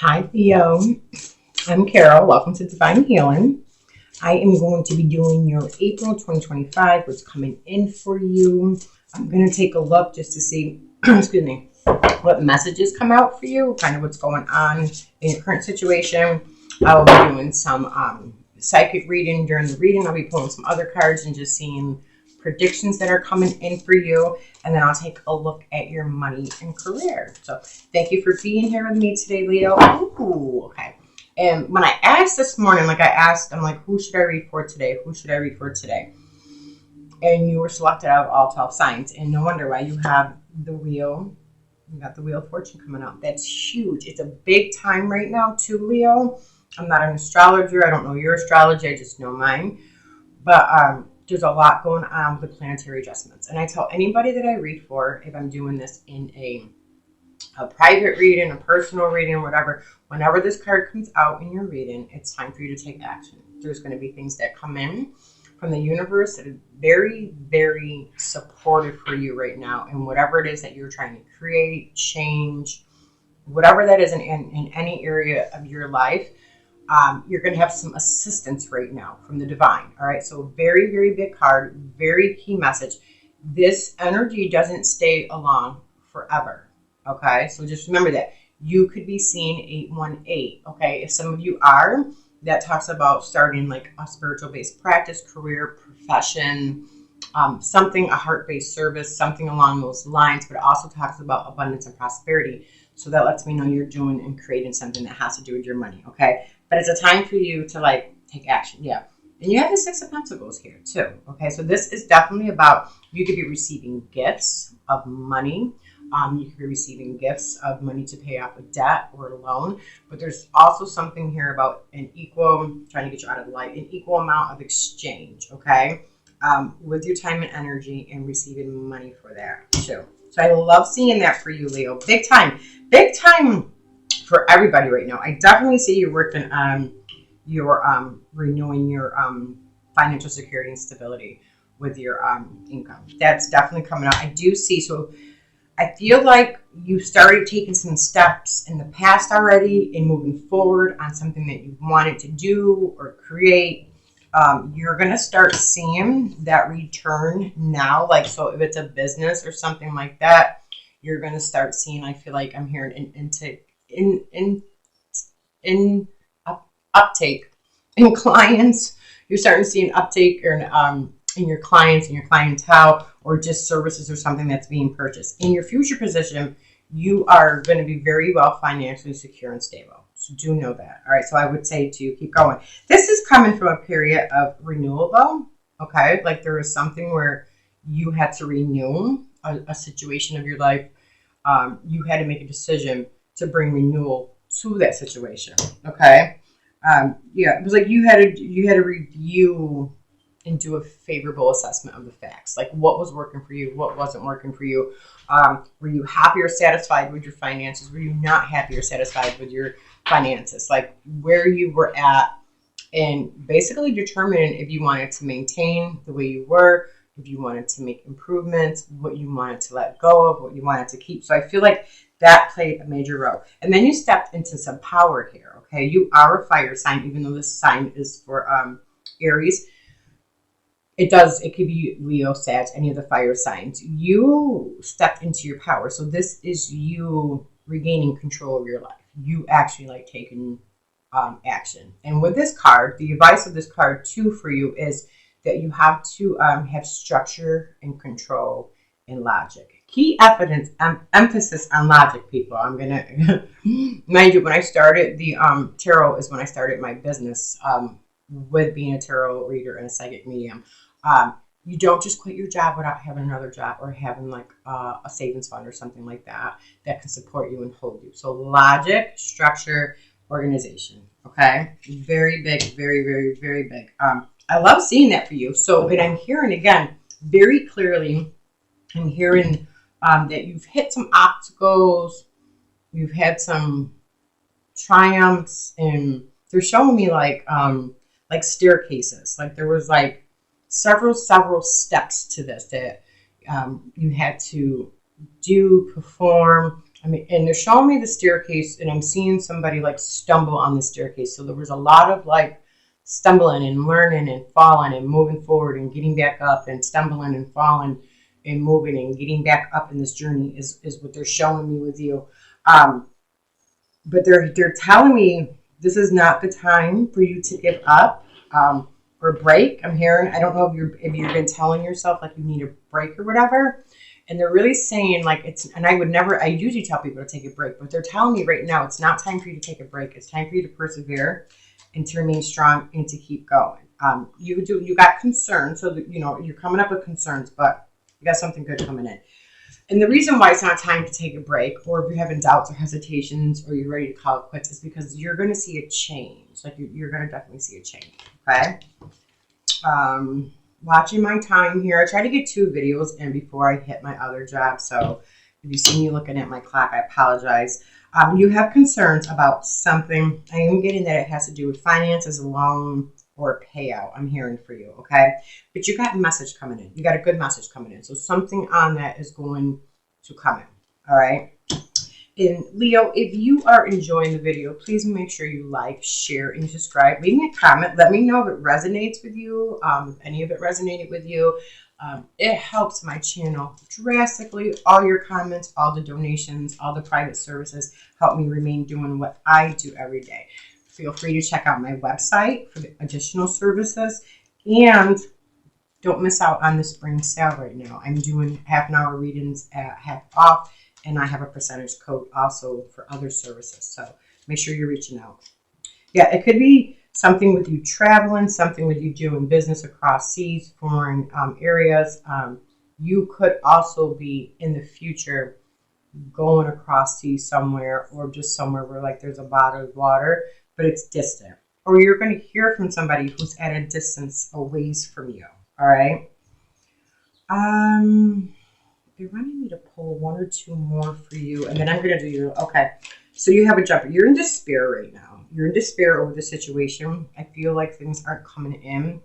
Hi, Theo. I'm Carol. Welcome to Divine Healing. I am going to be doing your April 2025, what's coming in for you. I'm going to take a look just to see, excuse me, what messages come out for you, kind of what's going on in your current situation. I'll be doing some psychic reading during the reading. I'll be pulling some other cards and just seeing predictions that are coming in for you. And then I'll take a look at your money and career. So thank you for being here with me today, Leo. Ooh, okay. And when I asked this morning, I'm like, who should I read for today? Who should I read for today? And you were selected out of all 12 signs. And no wonder why. You have the wheel. You got the Wheel of Fortune coming out. That's huge. It's a big time right now too, Leo. I'm not an astrologer. I don't know your astrology. I just know mine. But there's a lot going on with the planetary adjustments. And I tell anybody that I read for, if I'm doing this in a private reading, a personal reading, whatever, whenever this card comes out in your reading, it's time for you to take action. There's going to be things that come in from the universe that are very, very supportive for you right now. And whatever it is that you're trying to create, change, whatever that is in any area of your life, you're going to have some assistance right now from the divine. All right. So very, very big card, very key message. This energy doesn't stay along forever. Okay. So just remember that you could be seeing 818. Okay. If some of you are, that talks about starting like a spiritual based practice, career, profession, something, a heart-based service, something along those lines, but it also talks about abundance and prosperity. So that lets me know you're doing and creating something that has to do with your money. Okay. But it's a time for you to take action. Yeah. And you have the Six of Pentacles here too. Okay. So this is definitely about, you could be receiving gifts of money. You could be receiving gifts of money to pay off a debt or a loan. But there's also something here about trying to get you out of the light, an equal amount of exchange. Okay. With your time and energy and receiving money for that too. So I love seeing that for you, Leo. Big time for everybody right now. I definitely see you working on your renewing your financial security and stability with your income. That's definitely coming out. I do see. So I feel like you started taking some steps in the past already and moving forward on something that you wanted to do or create. You're going to start seeing that return now. So if it's a business or something like that, you're going to start seeing, I feel like I'm hearing uptake in clients. You're starting to see an uptake in your clients and your clientele, or just services or something that's being purchased. In your future position, you are going to be very well financially secure and stable. So do know that. All right. So I would say to keep going. This is coming from a period of renewal though. Okay. Like there was something where you had to renew a situation of your life. You had to make a decision to bring renewal to that situation. Okay. It was like you had to review and do a favorable assessment of the facts, like what was working for you, what wasn't working for you. Were you happy or satisfied with your finances? Were you not happy or satisfied with your finances? Like where you were at, and basically determine if you wanted to maintain the way you were, if you wanted to make improvements, what you wanted to let go of, what you wanted to keep. So I feel like that played a major role. And then you stepped into some power here. Okay, you are a fire sign, even though this sign is for Aries. It could be Leo, Sag, any of the fire signs. You stepped into your power. So this is you regaining control of your life. You actually taking action. And with this card, the advice of this card too for you is that you have to have structure and control and logic. Key emphasis on logic, people. I'm going to, mind you, when I started the tarot is when I started my business with being a tarot reader and a psychic medium. You don't just quit your job without having another job or having a savings fund or something like that can support you and hold you. So logic, structure, organization. Okay. Very big, very, very, very big. I love seeing that for you. So, and I'm hearing again, very clearly, I'm hearing that you've hit some obstacles, you've had some triumphs, and they're showing me like staircases. Like there was several steps to this that you had to do, perform. I mean, and they're showing me the staircase, and I'm seeing somebody like stumble on the staircase. So there was a lot of like stumbling and learning and falling and moving forward and getting back up and stumbling and falling and moving and getting back up in this journey is what they're showing me with you. But they're telling me this is not the time for you to give up or break. I'm hearing, I don't know if you've been telling yourself like you need a break or whatever. And they're really saying like it's, and I usually tell people to take a break, but they're telling me right now it's not time for you to take a break. It's time for you to persevere and to remain strong and to keep going. You got concerns, so that, you're coming up with concerns, but you got something good coming in. And the reason why it's not time to take a break, or if you're having doubts or hesitations, or you're ready to call it quits, is because you're going to see a change. Like you're going to definitely see a change. Okay. Watching my time here. I try to get 2 videos in before I hit my other job. So if you see me looking at my clock, I apologize. You have concerns about something. I am getting that it has to do with finances, a loan, or a payout. I'm hearing for you, okay? But you got a message coming in. You got a good message coming in. So something on that is going to come in, all right? And Leo, if you are enjoying the video, please make sure you like, share, and subscribe. Leave me a comment. Let me know if it resonates with you, if any of it resonated with you. It helps my channel drastically. All your comments, all the donations, all the private services help me remain doing what I do every day. Feel free to check out my website for the additional services. And don't miss out on the spring sale right now. I'm doing half-an-hour readings at half off. And I have a percentage code also for other services. So make sure you're reaching out. Yeah, it could be something with you traveling, something with you doing business across seas, foreign areas. You could also be in the future going across seas somewhere, or just somewhere where like there's a body of water, but it's distant. Or you're going to hear from somebody who's at a distance a ways from you. All right. They're wanting me to pull 1 or 2 more for you, and then I'm going to do you. Okay, so you have a jumper. You're in despair right now. You're in despair over the situation. I feel like things aren't coming in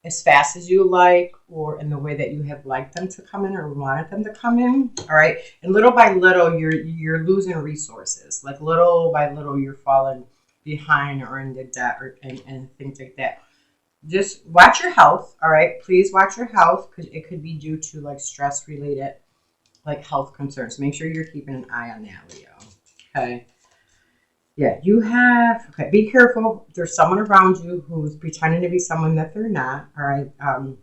as fast as you like, or in the way that you have liked them to come in or wanted them to come in. All right, and little by little, you're losing resources. Like little by little, you're falling behind or into debt and things like that. Just watch your health, all right? Please watch your health, because it could be due to like stress-related like health concerns. Make sure you're keeping an eye on that, Leo. Okay. Yeah, okay, be careful. There's someone around you who's pretending to be someone that they're not, all right? And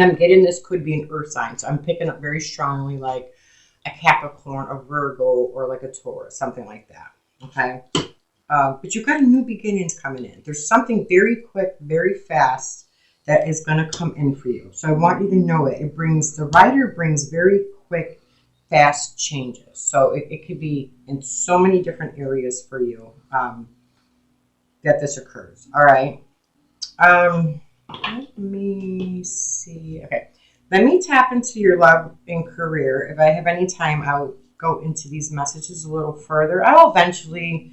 I'm getting this could be an earth sign. So I'm picking up very strongly like a Capricorn, a Virgo, or like a Taurus, something like that, okay? But you've got new beginnings coming in. There's something very quick, very fast that is going to come in for you. So I want you to know it. The writer brings very quick, fast changes. So it could be in so many different areas for you that this occurs. All right. Let me see. Okay. Let me tap into your love and career. If I have any time, I'll go into these messages a little further. I'll eventually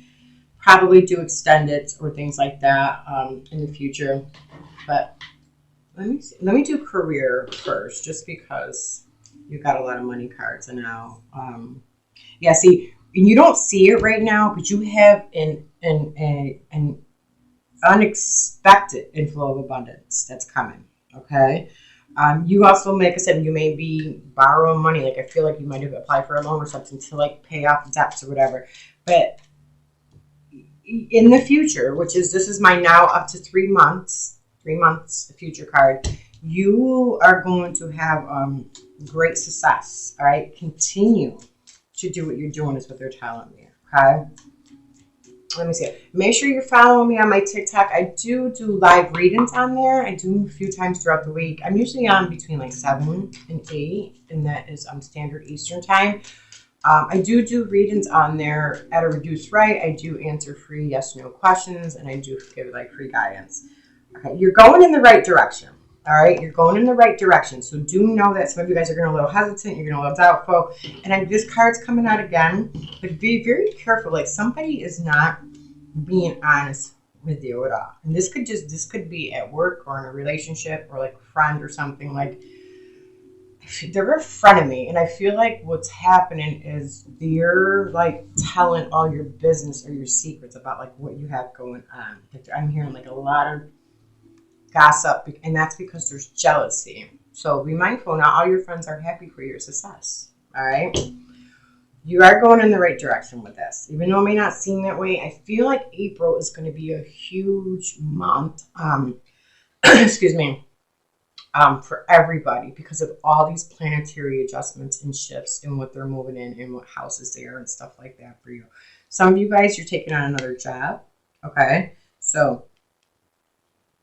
probably do extended or things like that in the future. But let me do career first, just because you've got a lot of money cards and now. Yeah, see, and you don't see it right now, but you have an unexpected inflow of abundance that's coming. Okay. You also, like I said, you may be borrowing money. Like I feel like you might have applied for a loan or something to like pay off debts or whatever. But in the future, this is my now up to 3 months, the future card, you are going to have great success. All right. Continue to do what you're doing is what they're telling me. Okay. Let me see. Make sure you're following me on my TikTok. I do live readings on there. I do a few times throughout the week. I'm usually on between like 7 and 8, and that is standard Eastern time. I do readings on there at a reduced rate. I do answer free yes/no questions, and I do give like free guidance. Okay, you're going in the right direction. All right, you're going in the right direction. So do know that some of you guys are going a little hesitant. You're going a little doubtful, and this card's coming out again. But be very careful. Like somebody is not being honest with you at all, and this could be at work or in a relationship or like a friend or something. Like they're a friend of me, and I feel like what's happening is they're like telling all your business or your secrets about like what you have going on. Like, I'm hearing like a lot of gossip, and that's because there's jealousy. So be mindful. Not all your friends are happy for your success. All right, you are going in the right direction with this, even though it may not seem that way. I feel like April is going to be a huge month. Excuse me. For everybody because of all these planetary adjustments and shifts and what they're moving in and what houses they are and stuff like that for you. Some of you guys, you're taking on another job. Okay. So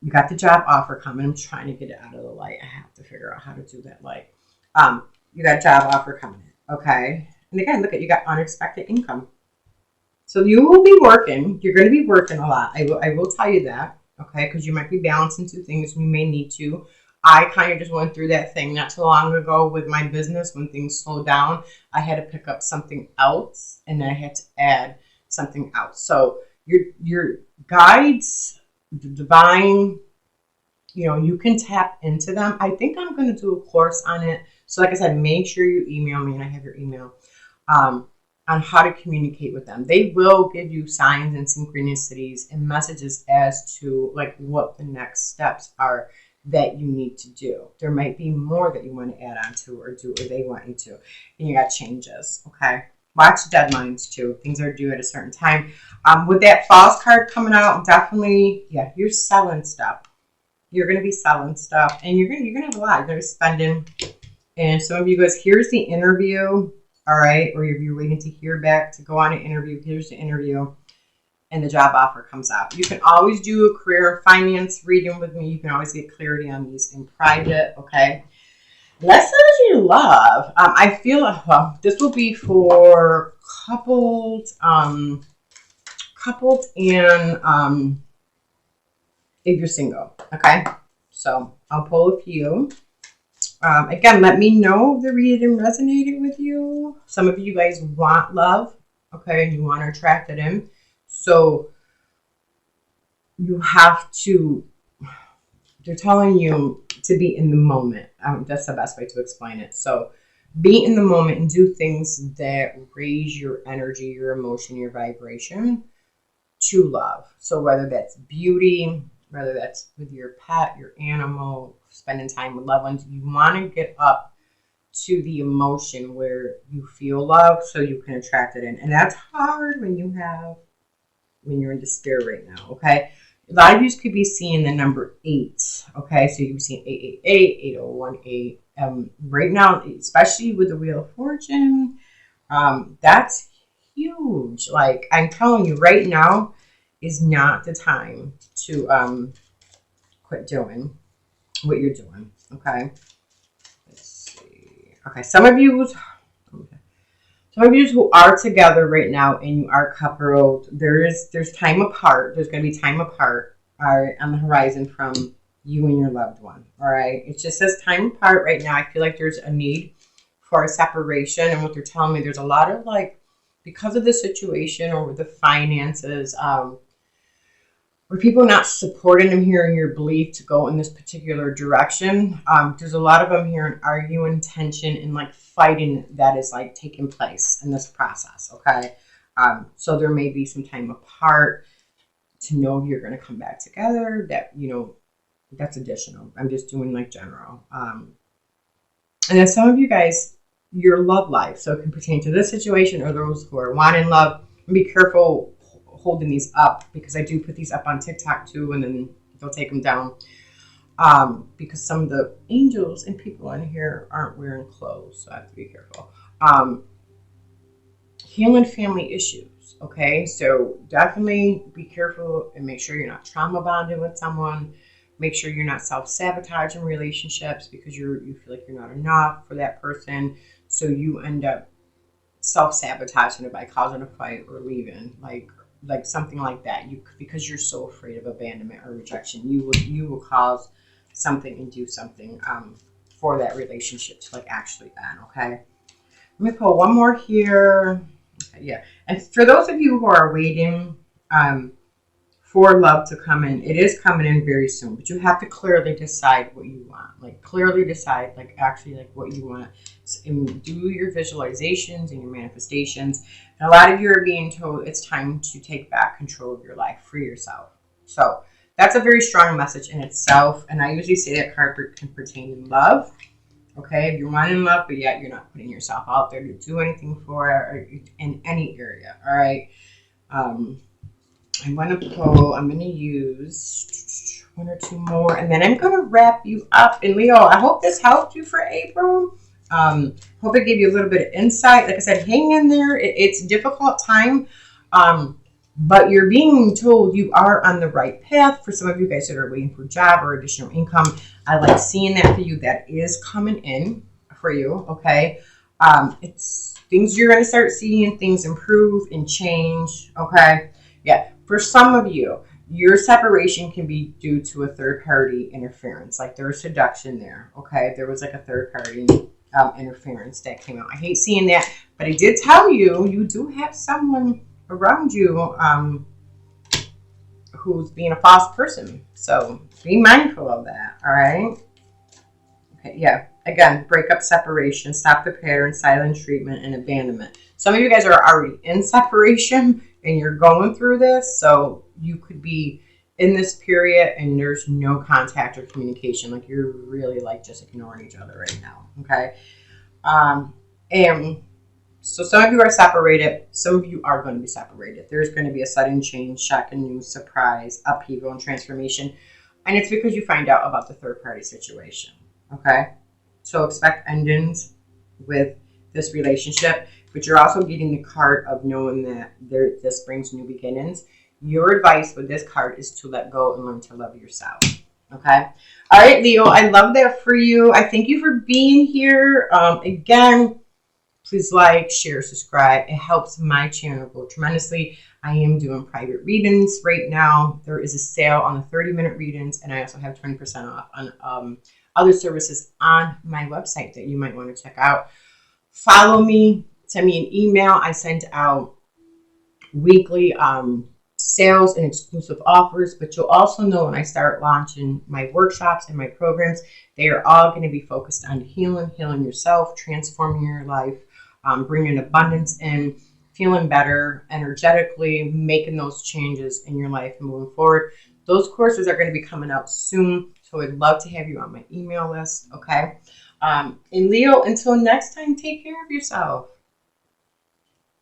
you got the job offer coming. I'm trying to get it out of the light. I have to figure out how to do that light. You got a job offer coming in. Okay. And again, look at, you got unexpected income. So you will be working. You're going to be working a lot. I will tell you that. Okay. Because you might be balancing two things. You may need to. I kind of just went through that thing not too long ago with my business. When things slowed down, I had to pick up something else and then I had to add something else. So your guides, the divine, you can tap into them. I think I'm going to do a course on it. So like I said, make sure you email me, and I have your email, on how to communicate with them. They will give you signs and synchronicities and messages as to like what the next steps are that you need to do. There might be more that you want to add on to or do, or they want you to, and you got changes. Okay. Watch deadlines too. Things are due at a certain time. With that false card coming out, definitely, yeah, you're selling stuff. You're going to be selling stuff, and you're going to have a lot. You're going to be spending. And some of you guys, here's the interview. All right. Or if you're waiting to hear back to go on an interview, here's the interview. And the job offer comes out. You can always do a career finance reading with me. You can always get clarity on these in private, okay? Let's say you love. I feel, well, this will be for coupled and if you're single, okay? So I'll pull a few. Again, let me know if the reading resonated with you. Some of you guys want love, okay? And you want to attract it in. So you have to, they're telling you to be in the moment. That's the best way to explain it. So be in the moment and do things that raise your energy, your emotion, your vibration to love. So whether that's beauty, whether that's with your pet, your animal, spending time with loved ones, you want to get up to the emotion where you feel love so you can attract it in. And that's hard when you're in despair right now, okay? A lot of you could be seeing the number 8, okay? So you can be seeing 888, 8018. Right now, especially with the Wheel of Fortune, that's huge. Like, I'm telling you, right now is not the time to quit doing what you're doing, okay? Let's see. Okay, some of you who are together right now and you are coupled, there's time apart. There's going to be time apart, all right, on the horizon from you and your loved one, all right? It just says time apart right now. I feel like there's a need for a separation. And what they're telling me, there's a lot of like, because of the situation or with the finances, where people not supporting them here in your belief to go in this particular direction. There's a lot of them here in arguing, tension, and like fighting that is like taking place in this process, okay? So there may be some time apart to know if you're going to come back together. That, that's additional. I'm just doing like general. And then some of you guys, your love life, so it can pertain to this situation or those who are wanting love. And be careful holding these up, because I do put these up on TikTok too, and then they'll take them down, because some of the angels and people in here aren't wearing clothes, so I have to be careful. Healing family issues, okay? So definitely be careful and make sure you're not trauma bonding with someone. Make sure you're not self-sabotaging relationships because you feel like you're not enough for that person, so you end up self-sabotaging it by causing a fight or leaving, like something like that. Because you're so afraid of abandonment or rejection, you will cause something and do something for that relationship to like actually end, okay? Let me pull one more here. Okay, yeah. And for those of you who are waiting for love to come in. It is coming in very soon, but you have to clearly decide what you want. Like clearly decide, like actually like what you want. And do your visualizations and your manifestations. And a lot of you are being told it's time to take back control of your life for yourself. So that's a very strong message in itself. And I usually say that card can pertain in love. Okay, if you're wanting love, but yet you're not putting yourself out there to do anything for it or in any area. All right. I'm going to use one or two more, and then I'm going to wrap you up. And Leo, I hope this helped you for April. Hope it gave you a little bit of insight. Like I said, hang in there. It's a difficult time, but you're being told you are on the right path. For some of you guys that are waiting for a job or additional income, I like seeing that for you. That is coming in for you, okay? It's things you're going to start seeing, things improve and change, okay? Yeah, for some of you, your separation can be due to a third-party interference. Like there was seduction there, okay? There was like a third-party interference that came out. I hate seeing that, but I did tell you, you do have someone around you who's being a false person. So be mindful of that, all right? Okay, yeah. Again, breakup, separation, stop the pattern, silent treatment, and abandonment. Some of you guys are already in separation and you're going through this, so you could be in this period and there's no contact or communication. Like you're really like just ignoring each other right now, okay? And so some of you are separated. Some of you are going to be separated. There's going to be a sudden change, shock and news, surprise, upheaval, and transformation. And it's because you find out about the third-party situation, okay? So expect endings with this relationship, but you're also getting the card of knowing that this brings new beginnings. Your advice with this card is to let go and learn to love yourself. Okay. All right, Leo, I love that for you. I thank you for being here. Again, please like, share, subscribe. It helps my channel grow tremendously. I am doing private readings right now. There is a sale on the 30-minute readings, and I also have 20% off on other services on my website that you might want to check out. Follow me, send me an email. I send out weekly sales and exclusive offers, but you'll also know when I start launching my workshops and my programs, they are all going to be focused on healing yourself, transforming your life, bringing abundance in, feeling better energetically, making those changes in your life and moving forward. Those courses are going to be coming out soon, so I'd love to have you on my email list, okay? And Leo, until next time, take care of yourself.